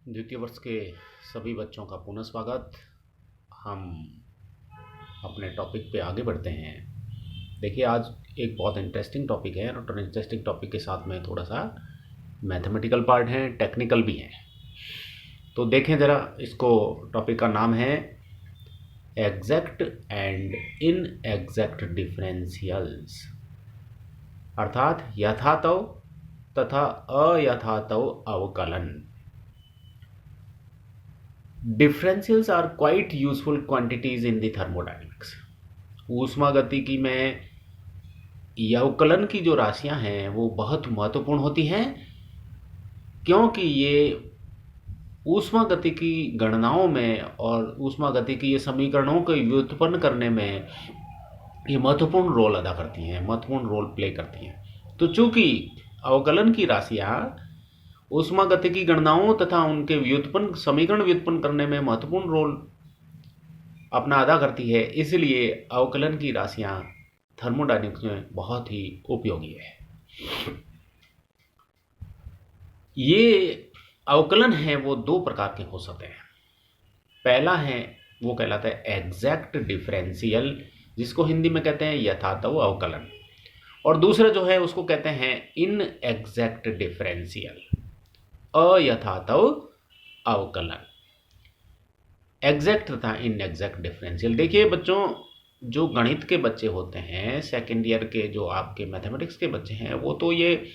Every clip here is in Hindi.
द्वितीय वर्ष के सभी बच्चों का पुनः स्वागत। हम अपने टॉपिक पे आगे बढ़ते हैं। देखिए, आज एक बहुत इंटरेस्टिंग टॉपिक है और इंटरेस्टिंग टॉपिक के साथ में थोड़ा सा मैथमेटिकल पार्ट है, टेक्निकल भी है। तो देखें ज़रा, इसको टॉपिक का नाम है एग्जैक्ट एंड इनएग्जैक्ट डिफरेंशियल्स, अर्थात यथातव तथा अयथातव अवकलन। Differentials are quite useful quantities in the thermodynamics. ऊष्मागतिकी में अवकलन की जो राशियां हैं वो बहुत महत्वपूर्ण होती हैं, क्योंकि ये ऊष्मागतिकी गणनाओं में और ऊष्मागतिकी ये समीकरणों को व्युत्पन्न करने में ये महत्वपूर्ण रोल अदा करती हैं, महत्वपूर्ण रोल प्ले करती हैं। तो चूंकि अवकलन की राशियां ऊष्मागतिकी गणनाओं तथा उनके समीकरण व्युत्पन्न करने में महत्वपूर्ण रोल अपना अदा करती है, इसलिए अवकलन की राशियां थर्मोडायनेमिक्स में बहुत ही उपयोगी है। ये अवकलन है वो दो प्रकार के हो सकते हैं। पहला है वो कहलाता है एग्जैक्ट डिफरेंशियल, जिसको हिंदी में कहते हैं यथातव अवकलन, और दूसरा जो है उसको कहते हैं इनएग्जैक्ट डिफरेंशियल, अयथातव अवकलन। एग्जैक्ट तथा इनएग्जैक्ट डिफरेंशियल। देखिए बच्चों, जो गणित के बच्चे होते हैं, सेकेंड ईयर के जो आपके मैथमेटिक्स के बच्चे हैं, वो तो ये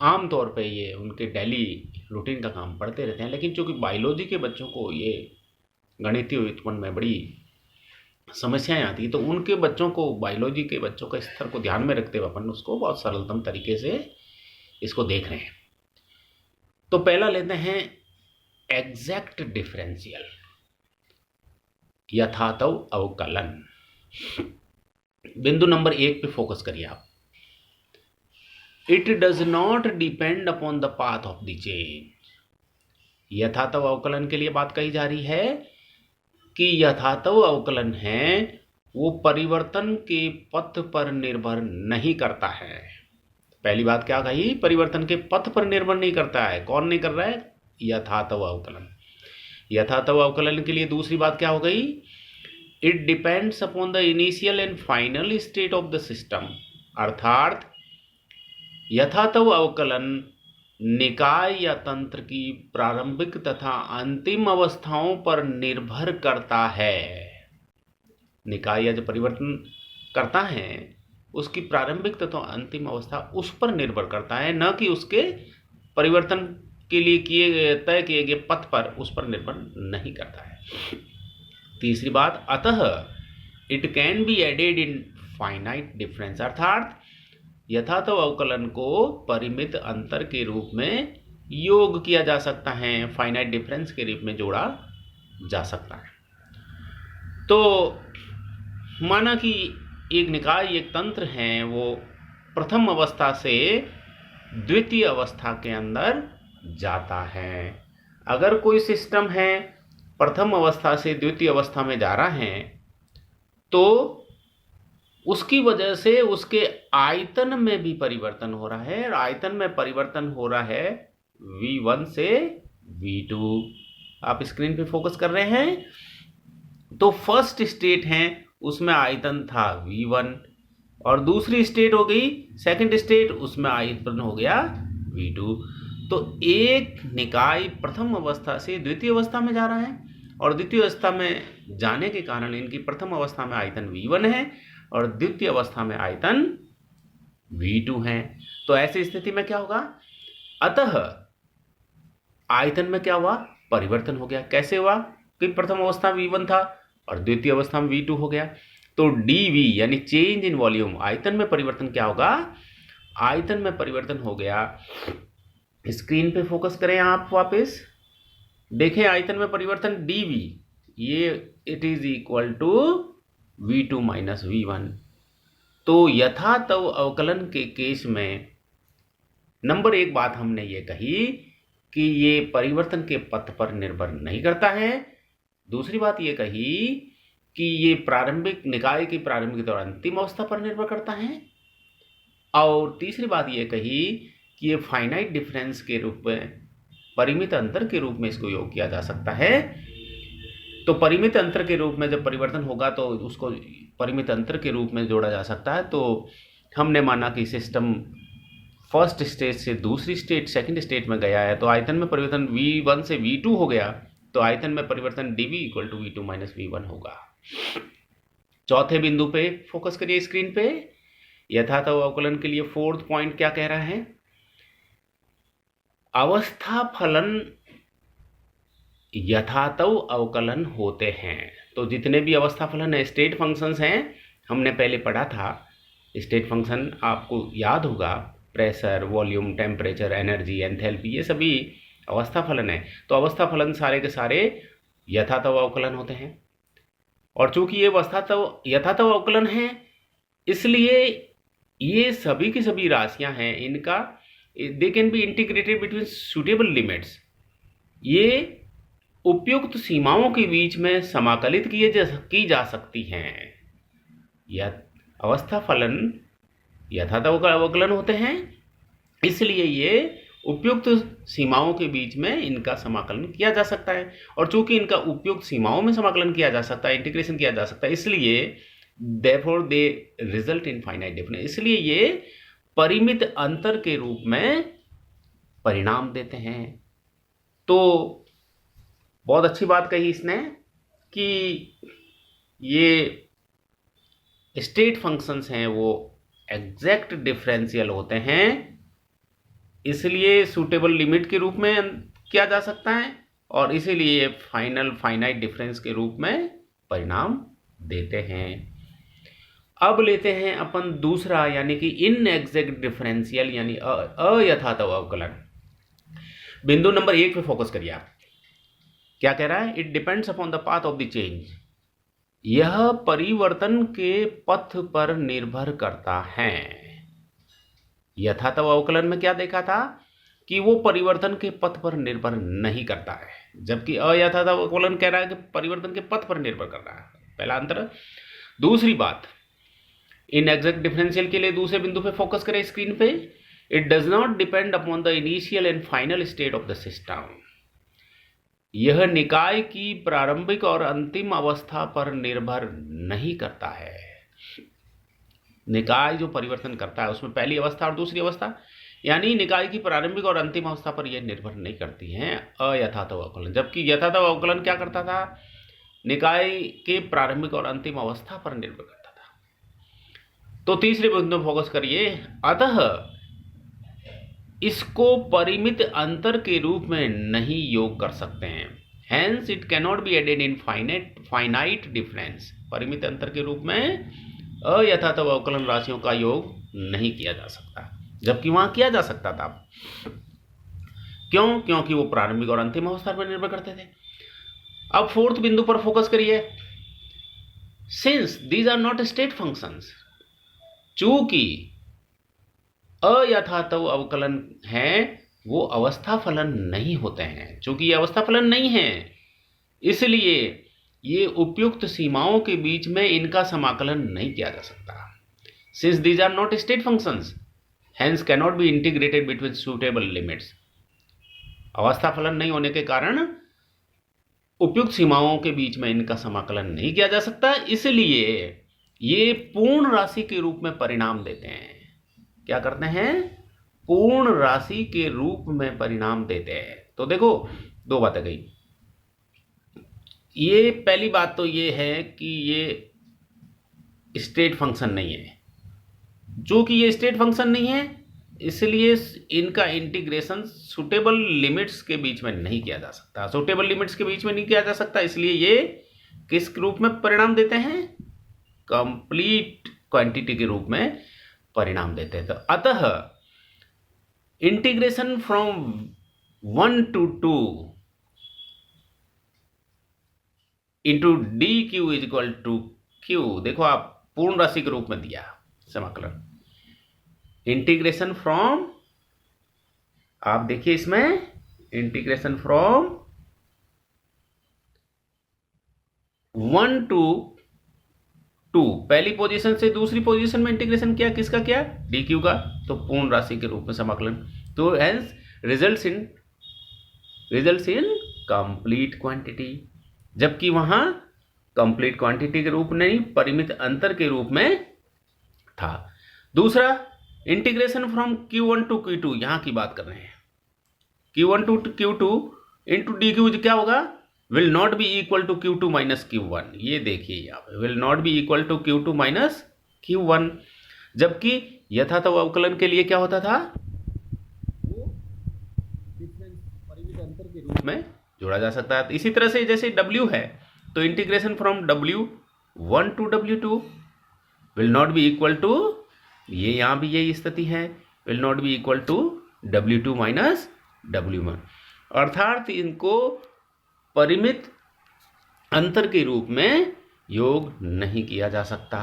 आम तौर पे ये उनके डेली रूटीन का काम पढ़ते रहते हैं। लेकिन चूंकि बायोलॉजी के बच्चों को ये गणितीय व्युत्पन्न में बड़ी समस्याएं आती हैं, तो उनके बच्चों को, बायोलॉजी के बच्चों का स्तर को ध्यान में रखते हुए अपन उसको बहुत सरलतम तरीके से इसको देख रहे हैं। तो पहला लेते हैं एग्जैक्ट डिफरेंशियल, यथातव अवकलन। बिंदु नंबर 1 पे फोकस करिए आप। It does not depend upon the path of the change. यथातव अवकलन के लिए बात कही जा रही है कि यथातव अवकलन है वो परिवर्तन के पथ पर निर्भर नहीं करता है। पहली बात क्या कही? परिवर्तन के पथ पर निर्भर नहीं करता है। कौन नहीं कर रहा है? यथातव अवकलन। यथातव अवकलन के लिए दूसरी बात क्या हो गई? It depends upon the initial and final state of the system, अर्थात यथातव अवकलन निकाय या तंत्र की प्रारंभिक तथा अंतिम अवस्थाओं पर निर्भर करता है। निकाय या जो परिवर्तन करता है उसकी प्रारंभिक तथा अंतिम अवस्था उस पर निर्भर करता है, न कि उसके परिवर्तन के लिए तय किए गए पथ पर, उस पर निर्भर नहीं करता है। तीसरी बात, अतः it can be added in finite difference, अर्थात यथातव अवकलन को परिमित अंतर के रूप में योग किया जा सकता है, फाइनाइट डिफरेंस के रूप में जोड़ा जा सकता है। तो माना कि एक निकाय, एक तंत्र है, वो प्रथम अवस्था से द्वितीय अवस्था के अंदर जाता है। अगर कोई सिस्टम है प्रथम अवस्था से द्वितीय अवस्था में जा रहा है, तो उसकी वजह से उसके आयतन में भी परिवर्तन हो रहा है, और आयतन में परिवर्तन हो रहा है V1 से V2। आप स्क्रीन पे फोकस कर रहे हैं। तो फर्स्ट स्टेट है उसमें आयतन था V1, और दूसरी स्टेट हो गई सेकंड स्टेट, उसमें आयतन हो गया V2। तो एक निकाय प्रथम अवस्था से द्वितीय अवस्था में जा रहा है, और द्वितीय अवस्था में जाने के कारण इनकी प्रथम अवस्था में आयतन V1 है और द्वितीय अवस्था में आयतन V2 है। तो ऐसी स्थिति में क्या होगा? अतः आयतन में क्या हुआ? परिवर्तन हो गया। कैसे हुआ? कि प्रथम अवस्था में V1 था और द्वितीय अवस्था में V2 हो गया। तो dV यानी चेंज इन वॉल्यूम, आयतन में परिवर्तन क्या होगा? आयतन में परिवर्तन हो गया। स्क्रीन पे फोकस करें आप वापस, देखें आयतन में परिवर्तन dV, ये it is equal to V2 minus V1। तो यथातव अवकलन के केस में नंबर 1 बात हमने ये कही कि ये परिवर्तन के पथ पर निर्भर नहीं करता है। दूसरी बात ये कही कि ये प्रारंभिक निकाय की प्रारंभिक और अंतिम अवस्था पर निर्भर करता है। और तीसरी बात ये कही कि ये फाइनाइट डिफरेंस के रूप में परिमित अंतर के रूप में इसको योग किया जा सकता है। तो परिमित अंतर के रूप में जब परिवर्तन होगा तो उसको परिमित अंतर के रूप में जोड़ा जा सकता है। तो हमने माना कि सिस्टम फर्स्ट स्टेट से दूसरी स्टेट सेकंड स्टेट में गया है, तो आयतन में परिवर्तन V1 से V2 हो गया, तो आयतन में परिवर्तन dV equal to V2 minus V1 होगा। चौथे बिंदु पे फोकस करिए स्क्रीन पे। यथातव अवकलन के लिए फोर्थ पॉइंट क्या कह रहा है? अवस्था फलन यथातव अवकलन होते हैं। तो जितने भी अवस्था फलन है, स्टेट फंक्शंस हैं, हमने पहले पढ़ा था। स्टेट फंक्शन आपको याद होगा, pressure, volume, temperature, energy, enthalpy, ये सभी अवस्था फलन है। तो अवस्था फलन सारे के सारे यथातव अवकलन होते हैं। और चूंकि ये यथातव अवकलन है, इसलिए ये सभी की सभी राशियां हैं, इनका they can be integrated between suitable limits. ये उपयुक्त सीमाओं के बीच में समाकलित की जा सकती हैं। यह अवस्था फलन यथातव अवकलन होते हैं, इसलिए ये उपयुक्त सीमाओं के बीच में इनका समाकलन किया जा सकता है। और चूंकि इनका उपयुक्त सीमाओं में समाकलन किया जा सकता है, इंटीग्रेशन किया जा सकता है, इसलिए therefore they result in finite difference, इसलिए ये परिमित अंतर के रूप में परिणाम देते हैं। तो बहुत अच्छी बात कही इसने कि ये स्टेट फंक्शंस हैं वो एग्जैक्ट डिफरेंशियल होते हैं, इसलिए सूटेबल लिमिट के रूप में किया जा सकता है, और इसीलिए फाइनल फाइनाइट डिफरेंस के रूप में परिणाम देते हैं। अब लेते हैं अपन दूसरा, यानी कि इनएग्जैक्ट डिफरेंशियल यानी अयथातव अवकलन। बिंदु नंबर 1 पे फोकस करिए आप। क्या कह रहा है? It depends upon the path of the change. यह परिवर्तन के पथ पर निर्भर करता है। यथातव अवकलन में क्या देखा था कि वो परिवर्तन के पथ पर निर्भर नहीं करता है, जबकि अयथातव अवकलन कह रहा है कि परिवर्तन के पथ पर निर्भर कर रहा है। पहला अंतर। दूसरी बात, इनएग्जैक्ट डिफरेंशियल के लिए दूसरे बिंदु पे फोकस करें स्क्रीन पे। It does not depend upon the initial and final state of the system. यह निकाय की प्रारंभिक और अंतिम अवस्था पर निर्भर नहीं करता है। निकाय जो परिवर्तन करता है उसमें पहली अवस्था और दूसरी अवस्था, यानी निकाय की प्रारंभिक और अंतिम अवस्था पर यह निर्भर नहीं करती है अयथातव अवकलन। जबकि यथातव अवकलन क्या करता था? निकाय के प्रारंभिक और अंतिम अवस्था पर निर्भर करता था। तो तीसरे बिंदु फोकस करिए। अतः इसको परिमित अंतर के रूप में नहीं योग कर सकते हैं। Hence it cannot be added in finite difference. परिमित अंतर के रूप में अयथातव अवकलन राशियों का योग नहीं किया जा सकता, जबकि वहां किया जा सकता था। क्यों? क्योंकि वो प्रारंभिक और अंतिम अवस्था पर निर्भर करते थे। अब फोर्थ बिंदु पर फोकस करिए। Since these are not state functions, चूंकि अयथातव अवकलन है वो अवस्था फलन नहीं होते हैं। चूंकि ये अवस्था फलन नहीं है, इसलिए ये उपयुक्त सीमाओं के बीच में इनका समाकलन नहीं किया जा सकता। Since these are not state functions, hence cannot be integrated between suitable limits. अवस्था फलन नहीं होने के कारण उपयुक्त सीमाओं के बीच में इनका समाकलन नहीं किया जा सकता, इसलिए ये पूर्ण राशि के रूप में परिणाम देते हैं। क्या करते हैं? पूर्ण राशि के रूप में परिणाम देते हैं। तो देखो, दो बातें गई। ये पहली बात तो ये है कि ये स्टेट फंक्शन नहीं है। चूंकि ये स्टेट फंक्शन नहीं है, इसलिए इनका इंटीग्रेशन सुटेबल लिमिट्स के बीच में नहीं किया जा सकता। सुटेबल लिमिट्स के बीच में नहीं किया जा सकता, इसलिए ये किस रूप में परिणाम देते हैं? कंप्लीट क्वांटिटी के रूप में परिणाम देते हैं। तो अतः integration from 1 to 2 into d Q is equal to Q. देखो, आप पूर्ण राशि के रूप में दिया समाकलन। इंटीग्रेशन फ्रॉम, आप देखिए इसमें इंटीग्रेशन फ्रॉम 1 to 2, पहली पोजीशन से दूसरी पोजीशन में इंटीग्रेशन किया। किसका किया? डी क्यू का। तो पूर्ण राशि के रूप में समाकलन। तो hence results in results in complete quantity, जबकि वहां कंप्लीट क्वांटिटी के रूप में नहीं, परिमित अंतर के रूप में था। दूसरा, integration from Q1 to Q2, यहां की बात कर रहे हैं। Q1 to Q2 into d Q क्या होगा, will not be equal to Q2 minus Q1। ये देखिए यहाँ पे will not be equal to Q2 minus Q1, जबकि यथातथ अवकलन के लिए क्या होता था, वो डिफरेंस परिमित अंतर के रूप में जोड़ा जा सकता है। इसी तरह से जैसे W है तो integration from W1 to W2 will not be equal to, ये यहाँ भी यही स्थिति है, will not be equal to W2 minus W1, अर्थात इनको परिमित अंतर के रूप में योग नहीं किया जा सकता।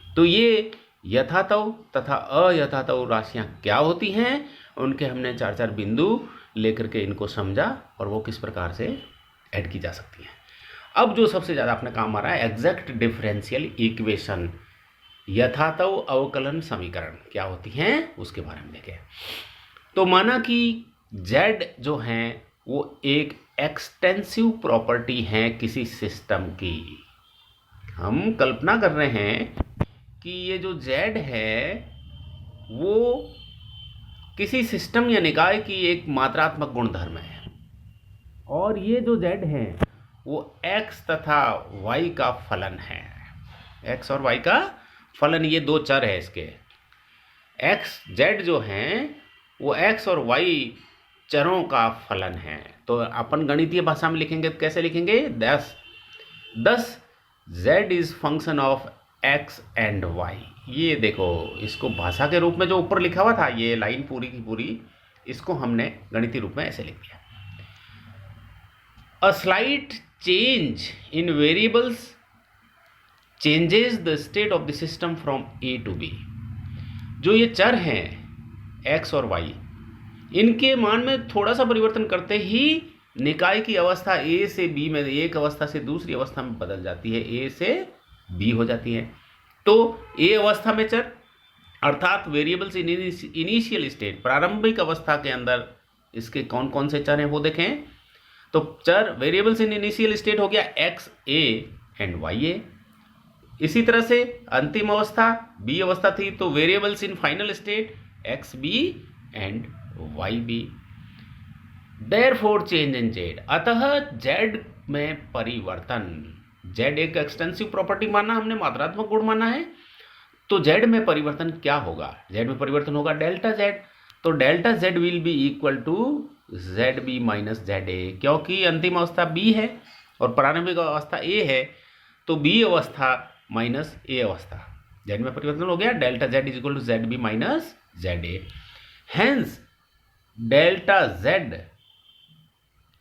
तो ये यथातव तथा अयथातव राशियां क्या होती हैं, उनके हमने 4 बिंदु लेकर के इनको समझा और वो किस प्रकार से ऐड की जा सकती हैं। अब जो सबसे ज़्यादा अपने काम आ रहा है, एग्जैक्ट डिफरेंशियल इक्वेशन, यथातव अवकलन समीकरण क्या होती हैं उसके बारे में देखें। तो माना कि Z जो है वो एक एक्सटेंसिव प्रॉपर्टी है किसी सिस्टम की। हम कल्पना कर रहे हैं कि ये जो Z है वो किसी सिस्टम या निकाय की एक मात्रात्मक गुणधर्म है, और ये जो Z है वो x तथा y का फलन है। x और y का फलन, ये दो चर है इसके। x z जो है वो x और y चरों का फलन है। तो अपन गणितीय भाषा में लिखेंगे तो कैसे लिखेंगे, 10 z is function of x and y। ये देखो, इसको भाषा के रूप में जो ऊपर लिखा हुआ था, ये लाइन पूरी की पूरी, इसको हमने गणितीय रूप में ऐसे लिख दिया। A slight change in variables changes the state of the system from A to B। जो ये चर हैं x और y, इनके मान में थोड़ा सा परिवर्तन करते ही निकाय की अवस्था A से B में, एक अवस्था से दूसरी अवस्था में बदल जाती है, A से B हो जाती है। तो A अवस्था में चर, अर्थात वेरिएबल्स इन इनिशियल स्टेट, प्रारंभिक अवस्था के अंदर इसके कौन कौन से चर हैं वो देखें। तो चर वेरिएबल्स इन इनिशियल स्टेट हो गया x a and y a. इसी तरह से अंतिम अवस्था बी अवस्था थी, तो variables in final state x b and y b. Therefore change in z, अतः जेड में परिवर्तन, जेड एक एक्सटेंसिव प्रॉपर्टी माना हमने, मात्रात्मक गुण माना है, तो जेड में परिवर्तन क्या होगा, जेड में परिवर्तन होगा डेल्टा जेड। तो delta z will be equal to z b minus z a, क्योंकि अंतिम अवस्था बी है और प्रारंभिक अवस्था ए है, तो बी अवस्था माइनस ए अवस्था, जेड में परिवर्तन हो गया, delta z is equal to z b minus z a. Hence delta z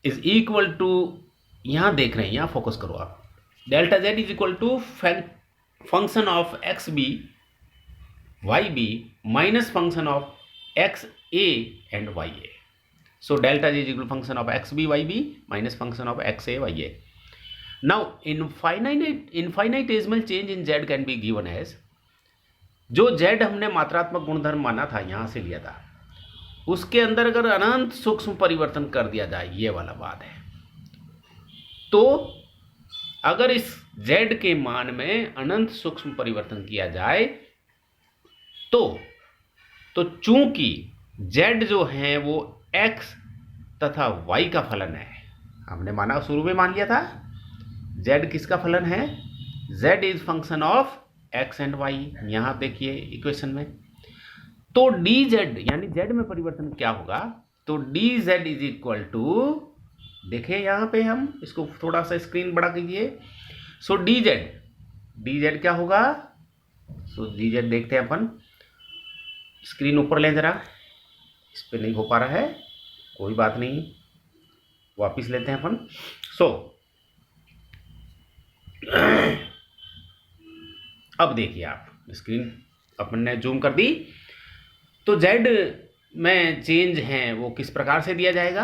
is equal to, यहां देख रहे हैं, यहां फोकस करो आप, delta z is equal to function of x b y b minus function of x a and y a. So delta G is equal to function of x b y b minus function of x a y a. Now infinitesimal change in z can be given as, जो z हमने मात्रात्मक गुणधर्म माना था, यहाँ से लिया था, उसके अंदर अगर अनंत सूक्ष्म परिवर्तन कर दिया जाए, ये वाला बात है, तो अगर इस z के मान में अनंत सूक्ष्म परिवर्तन किया जाए तो चूंकि z जो है वो x तथा y का फलन है, हमने माना, शुरू में मान लिया था z किसका फलन है, z is function of x and y। यहां देखिए इक्वेशन में, तो dz यानी z में परिवर्तन क्या होगा, तो dz इज इक्वल टू, देखिए यहां पे हम इसको थोड़ा सा स्क्रीन बड़ा कीजिए। सो dz क्या होगा, सो dz देखते हैं अपन, स्क्रीन ऊपर ले जरा, इस पे नहीं हो पा रहा है, कोई बात नहीं, वापिस लेते हैं अपन। सो अब देखिए आप, स्क्रीन अपन ने जूम कर दी, तो z में चेंज है वो किस प्रकार से दिया जाएगा,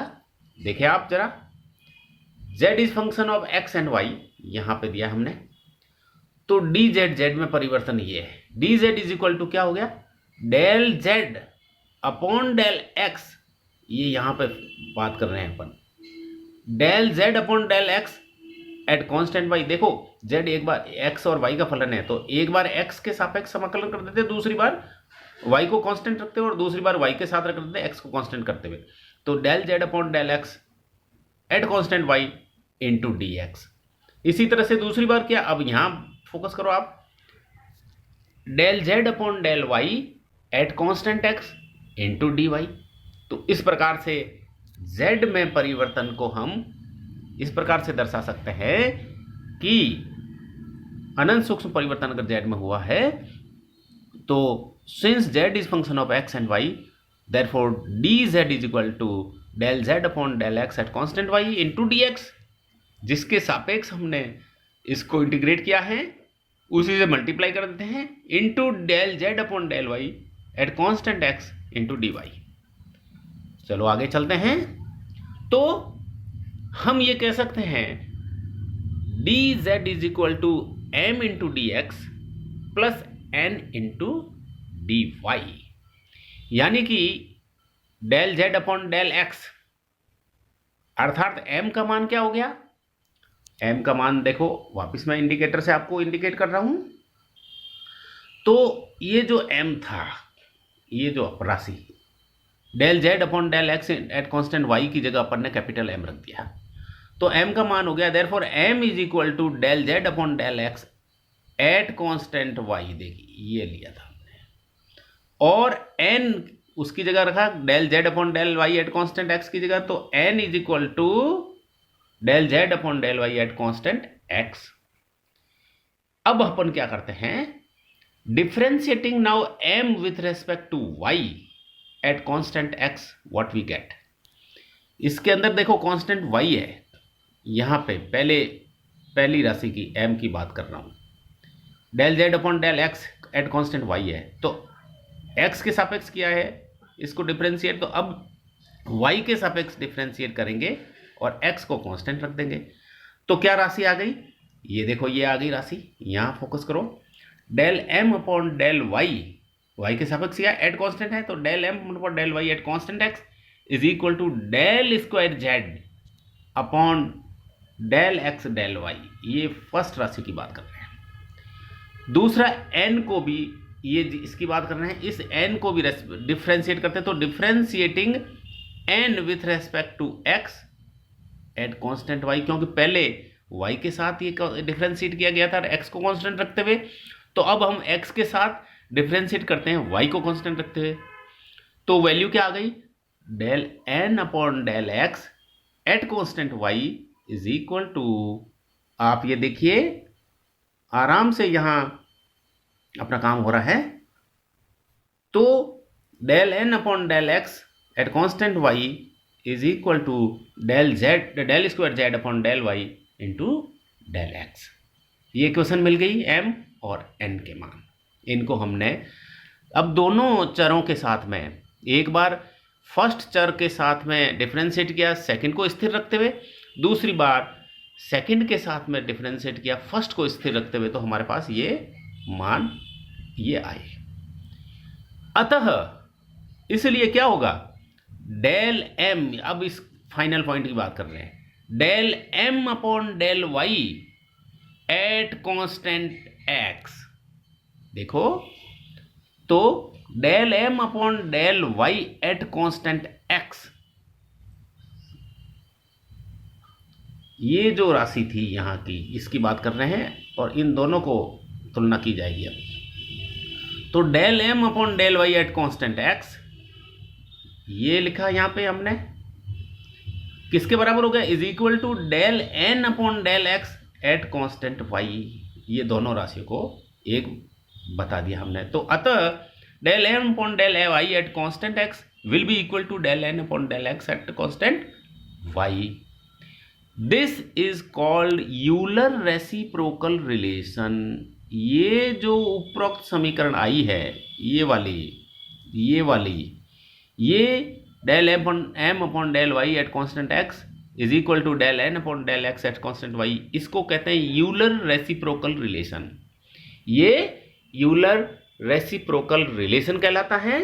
देखिए आप जरा, z is function of x and y, यहां पे दिया हमने, तो dz, z में परिवर्तन ये है, dz इज इक्वल टू क्या हो गया, del z upon del x, ये यहां पे बात कर रहे हैं अपन, del Z upon del x at constant Y. देखो जेड एक बार एक्स और वाई का फलन है, तो एक बार एक्स के सापेक्ष समाकलन कर देते, दूसरी बार वाई को कांस्टेंट रखते हुए और दूसरी बार वाई के साथ रख देते एक्स को कांस्टेंट करते हुए। तो del Z upon del x at constant y into d x. इसी तरह से दूसरी बार क्या, अब यहां फोकस करो आप, del Z upon del y at constant x into d y. तो इस प्रकार से जेड में परिवर्तन को हम इस प्रकार से दर्शा सकते हैं कि अनंत सूक्ष्म परिवर्तन अगर जेड में हुआ है तो since z is function of x and y, therefore d z is equal to del Z upon del x at constant y into d x. जिसके सापेक्ष हमने इसको इंटीग्रेट किया है उसी से मल्टीप्लाई कर देते हैं into del Z upon del y at constant x into d y. चलो आगे चलते हैं। तो हम ये कह सकते हैं d z is equal to m into d x plus n into d y, यानी कि del Z upon del x, अर्थात m का मान क्या हो गया, m का मान देखो वापस मैं इंडिकेटर से आपको इंडिकेट कर रहा हूं। तो ये जो m था, ये जो राशि del Z upon del x at constant y की जगह अपन ने कैपिटल M रख दिया, तो m का मान हो गया therefore m is equal to del Z upon del x at constant y। देखिए ये लिया था हमने और n उसकी जगह रखा del Z upon del y at constant x की जगह, तो n is equal to del Z upon del y at constant x। अब अपन क्या करते हैं, differentiating now m with respect to y at constant x, what we get. इसके अंदर देखो कांस्टेंट y है, यहां पे पहली राशि की m की बात कर रहा हूं, del Z upon del x at constant y है, तो x के सापेक्ष किया है इसको डिफरेंशिएट, तो अब y के सापेक्ष डिफरेंशिएट करेंगे और x को कांस्टेंट रख देंगे। तो क्या राशि आ गई, ये देखो ये आ गई राशि, यहां फोकस करो, del m upon del y के सापेक्ष किया एट कांस्टेंट है, तो del m upon del y at constant x is equal to del square z upon del x del y। ये फर्स्ट राशि की बात कर रहे हैं। दूसरा n को भी, ये इसकी बात कर रहे हैं, इस n को भी डिफरेंशिएट करते हैं, तो differentiating n with respect to x at constant y, क्योंकि पहले y के साथ ये डिफरेंशिएट किया गया था x को कांस्टेंट रखते हुए, तो अब हम x के साथ डिफरेंशिएट करते हैं y को कांस्टेंट रखते हुए। तो वैल्यू क्या आ गई, del n upon del x at constant y is equal to, आप ये देखिए आराम से यहां अपना काम हो रहा है, तो del n upon del x at constant y is equal to del square z upon del y into del x। ये इक्वेशन मिल गई m और n के मान। इनको हमने अब दोनों चरों के साथ में, एक बार फर्स्ट चर के साथ में डिफरेंशिएट किया सेकंड को स्थिर रखते हुए, दूसरी बार सेकंड के साथ में डिफरेंशिएट किया फर्स्ट को स्थिर रखते हुए, तो हमारे पास ये मान ये आए। अतः इसलिए क्या होगा, डेल m, अब इस फाइनल पॉइंट की बात कर रहे हैं, del m upon del y at constant x। देखो तो del m upon del y at constant x, ये जो राशि थी यहां की, इसकी बात कर रहे हैं और इन दोनों को तुलना की जाएगी अब। तो del m upon del y at constant x, ये लिखा यहां पे हमने, किसके बराबर हो गया, is equal to del n upon del x at constant y। ये दोनों राशियों को एक बता दिया हमने। तो अतः del m upon del y at constant x will be equal to del n upon del x at constant y। This is called Euler reciprocal relation. ये जो उपरोक्त समीकरण आई है, ये वाली ये del m upon del y at constant x is equal to del n upon del x at constant y, इसको कहते हैं यूलर रेसिप्रोकल रिलेशन। ये यूलर रेसिप्रोकल रिलेशन कहलाता है।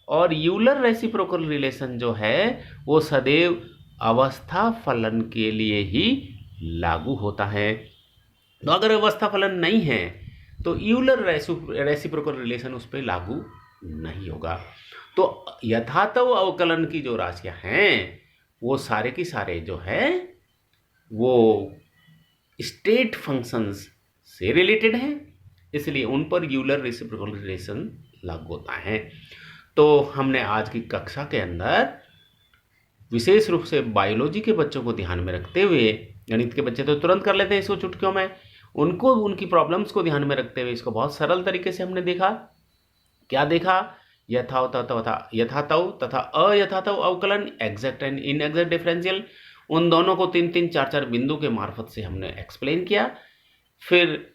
और यूलर रेसिप्रोकल रिलेशन जो है वो सदैव अवस्था फलन के लिए ही लागू होता है। तो अगर अवस्था फलन नहीं है तो यूलर रेसिप्रोकल रिलेशन उस पर लागू नहीं होगा। तो यथातव अवकलन की जो राशियां हैं वो सारे की सारे जो है वो स्टेट फंक्शंस से रिलेटेड हैं, इसलिए उन पर यूलर रेसिप्रोकल रिलेशन लागू होता है। तो हमने आज की कक्षा के अंदर विशेष रूप से बायोलॉजी के बच्चों को ध्यान में रखते हुए, गणित के बच्चे तो तुरंत कर लेते हैं इसको चुटकियों में, उनको उनकी प्रॉब्लम्स को ध्यान में रखते हुए इसको बहुत सरल तरीके से हमने देखा। क्या देखा? यथातव तथा अयथातव अवकलन, एग्जैक्ट एंड इनएग्जैक्ट डिफरेंशियल, उन दोनों को 3-3, 4-4 बिंदु के मार्फत से हमने एक्सप्लेन किया। फिर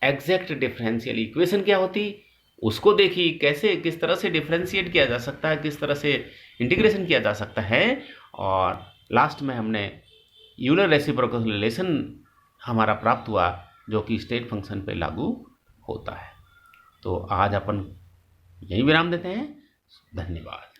एग्जैक्ट डिफरेंशियल इक्वेशन क्या होती उसको देखी, कैसे किस तरह से डिफरेंशिएट किया जा सकता है, किस तरह से इंटीग्रेशन किया जा सकता है, और लास्ट में हमने यूलर रेसिप्रोकल रिलेशन हमारा प्राप्त हुआ जो कि स्टेट फंक्शन पे लागू होता है। तो आज अपन यही विराम देते हैं। धन्यवाद।